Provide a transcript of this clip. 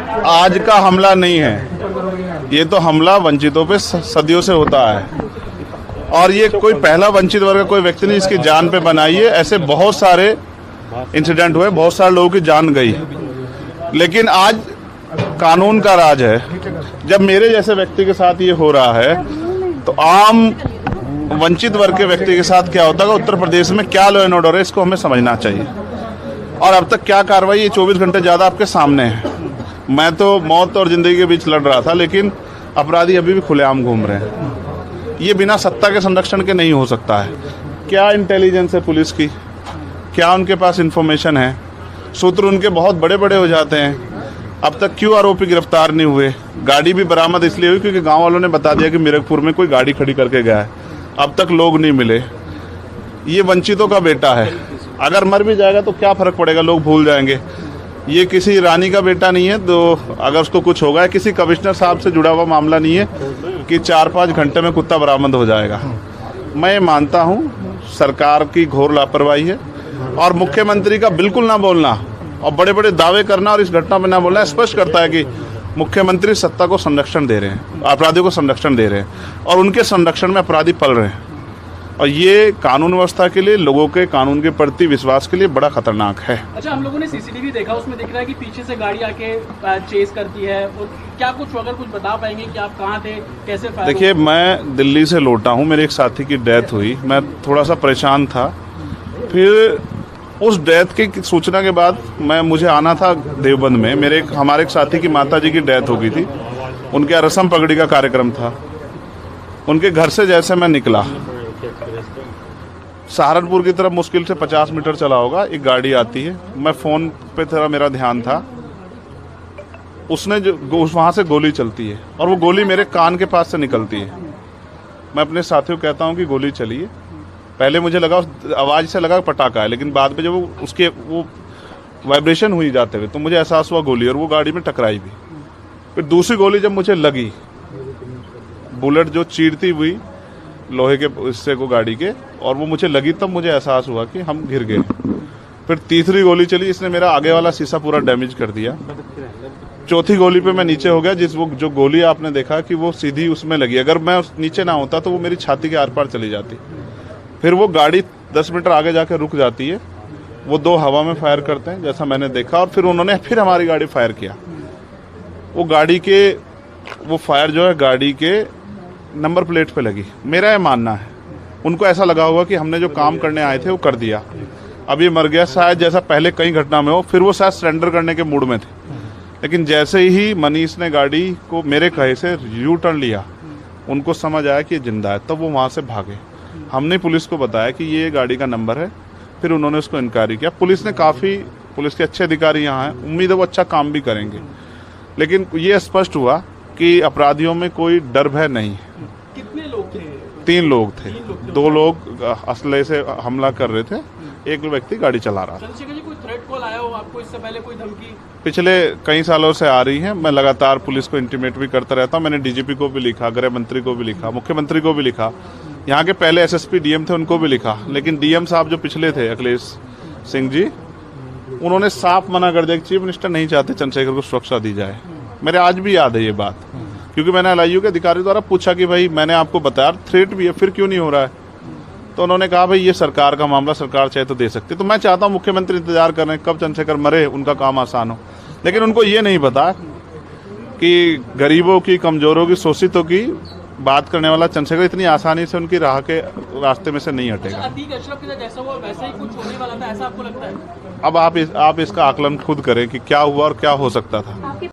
आज का हमला नहीं है, ये तो हमला वंचितों पे सदियों से होता है। और ये कोई पहला वंचित वर्ग का कोई व्यक्ति नहीं इसकी जान पे बनाई है। ऐसे बहुत सारे इंसिडेंट हुए, बहुत सारे लोगों की जान गई, लेकिन आज कानून का राज है। जब मेरे जैसे व्यक्ति के साथ ये हो रहा है तो आम वंचित वर्ग के व्यक्ति के साथ क्या होता है, उत्तर प्रदेश में क्या लॉ एंड ऑर्डर है, इसको हमें समझना चाहिए। और अब तक क्या कार्रवाई, ये 24 घंटे ज़्यादा आपके सामने है। मैं तो मौत और जिंदगी के बीच लड़ रहा था, लेकिन अपराधी अभी भी खुलेआम घूम रहे हैं। ये बिना सत्ता के संरक्षण के नहीं हो सकता है। क्या इंटेलिजेंस है पुलिस की, क्या उनके पास इंफॉर्मेशन है, सूत्र उनके बहुत बड़े बड़े हो जाते हैं। अब तक क्यों आरोपी गिरफ्तार नहीं हुए? गाड़ी भी बरामद इसलिए हुई क्योंकि गांव वालों ने बता दिया कि मीरकपुर में कोई गाड़ी खड़ी करके गया है। अब तक लोग नहीं मिले। ये वंचितों का बेटा है, अगर मर भी जाएगा तो क्या फर्क पड़ेगा, लोग भूल जाएंगे। ये किसी रानी का बेटा नहीं है, तो अगर उसको कुछ होगा, किसी कमिश्नर साहब से जुड़ा हुआ मामला नहीं है कि 4-5 घंटे में कुत्ता बरामद हो जाएगा। मैं मानता हूँ सरकार की घोर लापरवाही है, और मुख्यमंत्री का बिल्कुल ना बोलना और बड़े बड़े दावे करना और इस घटना में ना बोलना स्पष्ट करता है कि मुख्यमंत्री सत्ता को संरक्षण दे रहे हैं, अपराधियों को संरक्षण दे रहे हैं, और उनके संरक्षण में अपराधी पल रहे हैं। और ये कानून व्यवस्था के लिए, लोगों के कानून के प्रति विश्वास के लिए बड़ा खतरनाक है। अच्छा, हम लोगों ने सीसीटीवी देखा, उसमें दिख रहा है कि पीछे से गाड़ी आके चेस करती है। और क्या कुछ अगर कुछ बता पाएंगे कि आप कहाँ थे, कैसे? देखिए, मैं दिल्ली से लौटा हूँ, मेरे एक साथी की डेथ हुई, मैं थोड़ा सा परेशान था। फिर उस डेथ की सूचना के बाद मुझे आना था देवबंद में। हमारे एक साथी की माता जी की डेथ हो गई थी, उनके रस्म पगड़ी का कार्यक्रम था। उनके घर से जैसे मैं निकला, सहारनपुर की तरफ मुश्किल से 50 मीटर चला होगा, एक गाड़ी आती है। मैं फ़ोन पे थोड़ा मेरा ध्यान था, उसने जो वहाँ से गोली चलती है और वो गोली मेरे कान के पास से निकलती है। मैं अपने साथियों को कहता हूँ कि गोली चली है। पहले मुझे लगा, आवाज़ से लगा पटाखा है, लेकिन बाद में जब वो वाइब्रेशन हुई जाते हुए तो मुझे एहसास हुआ गोली, और वो गाड़ी में टकराई भी। फिर दूसरी गोली जब मुझे लगी, बुलेट जो चीरती हुई लोहे के हिस्से को गाड़ी के, और वो मुझे लगी, तब मुझे एहसास हुआ कि हम घिर गए। फिर तीसरी गोली चली, इसने मेरा आगे वाला शीशा पूरा डैमेज कर दिया। चौथी गोली पे मैं नीचे हो गया, जो गोली आपने देखा कि वो सीधी उसमें लगी। अगर मैं नीचे ना होता तो वो मेरी छाती के आर पार चली जाती। फिर वो गाड़ी 10 मीटर आगे जाके रुक जाती है। वो 2 हवा में फायर करते हैं, जैसा मैंने देखा, और फिर उन्होंने फिर हमारी गाड़ी फायर किया। वो फायर जो है गाड़ी के नंबर प्लेट पे लगी। मेरा ये मानना है, उनको ऐसा लगा होगा कि हमने जो काम करने आए थे वो कर दिया, अब ये मर गया, शायद जैसा पहले कई घटना में हो। फिर वो शायद सरेंडर करने के मूड में थे, लेकिन जैसे ही मनीष ने गाड़ी को मेरे कहे से यू टर्न लिया, उनको समझ आया कि ये जिंदा है, तब वो वहाँ से भागे। हमने पुलिस को बताया कि ये गाड़ी का नंबर है, फिर उन्होंने उसको इंक्वायरी किया। पुलिस के अच्छे अधिकारी यहाँ हैं, उम्मीद है वो अच्छा काम भी करेंगे। लेकिन ये स्पष्ट हुआ कि अपराधियों में कोई डर भय नहीं है। कितने लोग थे? 3 लोग थे। 2 लोग असले से हमला कर रहे थे, एक व्यक्ति गाड़ी चला रहा था। चंद्रशेखर जी, कोई थ्रेट कॉल आया हो आपको इससे पहले, कोई धमकी? पिछले कई सालों से आ रही है। मैं लगातार पुलिस को इंटीमेट भी करता रहता हूँ। मैंने डीजीपी को भी लिखा, गृह मंत्री को भी लिखा, मुख्यमंत्री को भी लिखा, यहाँ के पहले एसएसपी डीएम थे उनको भी लिखा। लेकिन डीएम साहब जो पिछले थे, अखिलेश सिंह जी, उन्होंने साफ मना कर दिया कि चीफ मिनिस्टर नहीं चाहते चंद्रशेखर को सुरक्षा दी जाए। मेरे आज भी याद है ये बात, क्योंकि मैंने एलआईयू के अधिकारी द्वारा पूछा कि भाई मैंने आपको बताया थ्रेट भी है, फिर क्यों नहीं हो रहा है? तो उन्होंने कहा भाई ये सरकार का मामला, सरकार चाहे तो दे सकती। तो मैं चाहता हूँ मुख्यमंत्री इंतजार कर रहे हैं कब चंद्रशेखर मरे, उनका काम आसान हो। लेकिन उनको ये नहीं पता कि गरीबों की, कमजोरों की, शोषितों की बात करने वाला चंद्रशेखर इतनी आसानी से उनकी रास्ते में से नहीं हटेगा। अतीक अशरफ के साथ जैसा हुआ वैसा ही कुछ होने वाला था, ऐसा आपको लगता है? अब आप इसका आकलन खुद करें कि क्या हुआ और क्या हो सकता था।